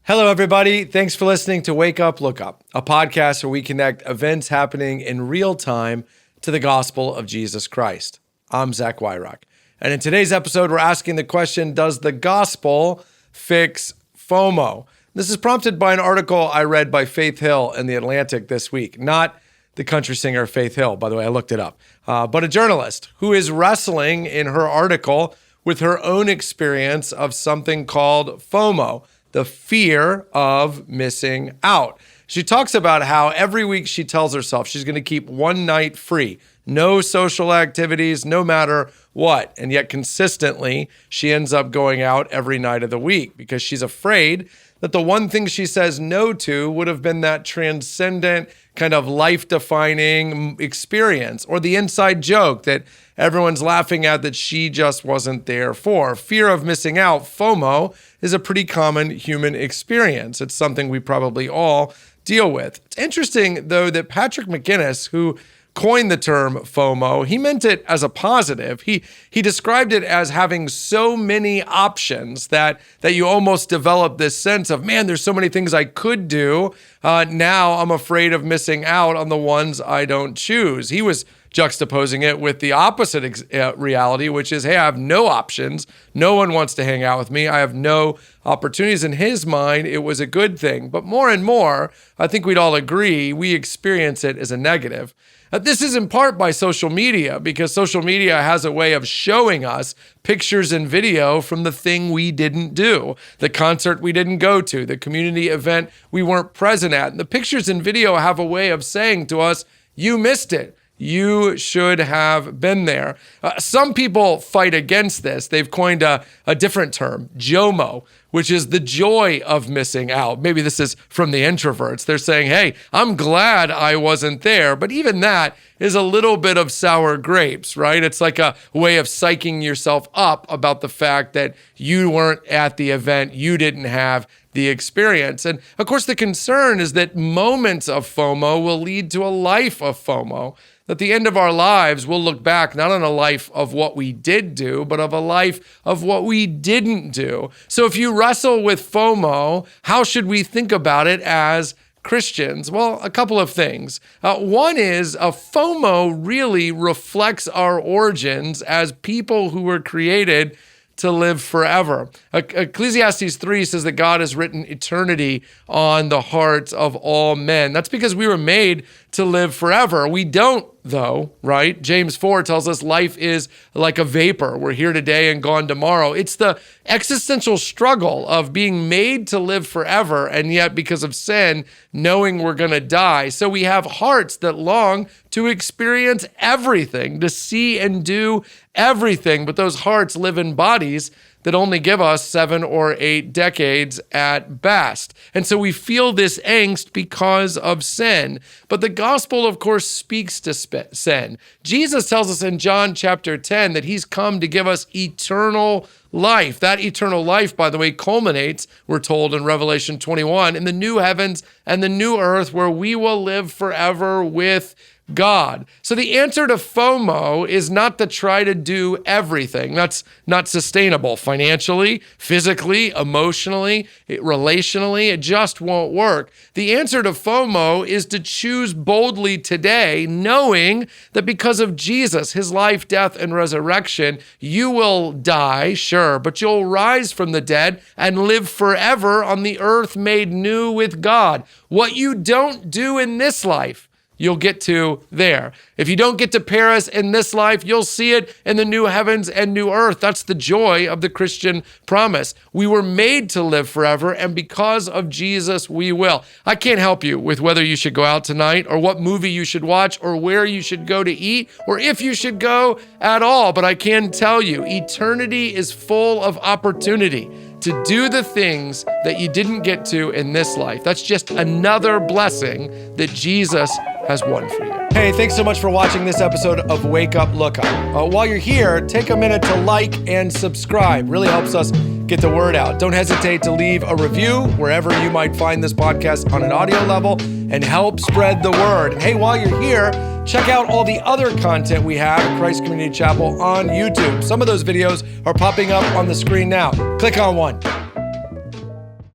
Hello, everybody. Thanks for listening to Wake Up, Look Up, a podcast where we connect events happening in real time to the gospel of Jesus Christ. I'm Zach Weihrauch. And in today's episode, we're asking the question, does the gospel fix FOMO? This is prompted by an article I read by Faith Hill in The Atlantic this week. Not the country singer Faith Hill, by the way, I looked it up, but a journalist who is wrestling in her article with her own experience of something called FOMO, the fear of missing out. She talks about how every week she tells herself she's going to keep one night free, no social activities, no matter what. And yet consistently, she ends up going out every night of the week because she's afraid that the one thing she says no to would have been that transcendent kind of life-defining experience or the inside joke that everyone's laughing at that she just wasn't there for. Fear of missing out, FOMO, is a pretty common human experience. It's something we probably all deal with. It's interesting, though, that Patrick McGinnis, who coined the term FOMO, he meant it as a positive. He described it as having so many options that you almost develop this sense of, man, there's so many things I could do. Now I'm afraid of missing out on the ones I don't choose. He was juxtaposing it with the opposite reality, which is, hey, I have no options. No one wants to hang out with me. I have no opportunities. In his mind, it was a good thing. But more and more, I think we'd all agree, we experience it as a negative. This is in part by social media, because social media has a way of showing us pictures and video from the thing we didn't do, the concert we didn't go to, the community event we weren't present at. And the pictures and video have a way of saying to us, you missed it. You should have been there. Some people fight against this. They've coined a different term, JOMO, which is the joy of missing out. Maybe this is from the introverts. They're saying, hey, I'm glad I wasn't there. But even that is a little bit of sour grapes, right? It's like a way of psyching yourself up about the fact that you weren't at the event, you didn't have the experience. And of course, the concern is that moments of FOMO will lead to a life of FOMO. At the end of our lives, we'll look back not on a life of what we did do, but of a life of what we didn't do. So if you wrestle with FOMO, how should we think about it as Christians? Well, a couple of things. One is FOMO really reflects our origins as people who were created to live forever. Ecclesiastes 3 says that God has written eternity on the hearts of all men. That's because we were made to live forever. We don't, though, right? James 4 tells us life is like a vapor. We're here today and gone tomorrow. It's the existential struggle of being made to live forever, and yet because of sin, knowing we're going to die. So we have hearts that long to experience everything, to see and do everything, but those hearts live in bodies that only give us 7 or 8 decades at best. And so we feel this angst because of sin. But the gospel, of course, speaks to sin. Jesus tells us in John chapter 10 that he's come to give us eternal life. That eternal life, by the way, culminates, we're told in Revelation 21, in the new heavens and the new earth where we will live forever with God. So the answer to FOMO is not to try to do everything. That's not sustainable financially, physically, emotionally, relationally. It just won't work. The answer to FOMO is to choose boldly today, knowing that because of Jesus, his life, death, and resurrection, you will die, sure, but you'll rise from the dead and live forever on the earth made new with God. What you don't do in this life, you'll get to there. If you don't get to Paris in this life, you'll see it in the new heavens and new earth. That's the joy of the Christian promise. We were made to live forever, and because of Jesus, we will. I can't help you with whether you should go out tonight or what movie you should watch or where you should go to eat or if you should go at all, but I can tell you, eternity is full of opportunity to do the things that you didn't get to in this life. That's just another blessing that Jesus has won for you. Hey, thanks so much for watching this episode of Wake Up, Look Up. While you're here, take a minute to like and subscribe. Really helps us get the word out. Don't hesitate to leave a review wherever you might find this podcast on an audio level and help spread the word. And hey, while you're here, check out all the other content we have at Christ Community Chapel on YouTube. Some of those videos are popping up on the screen now. Click on one.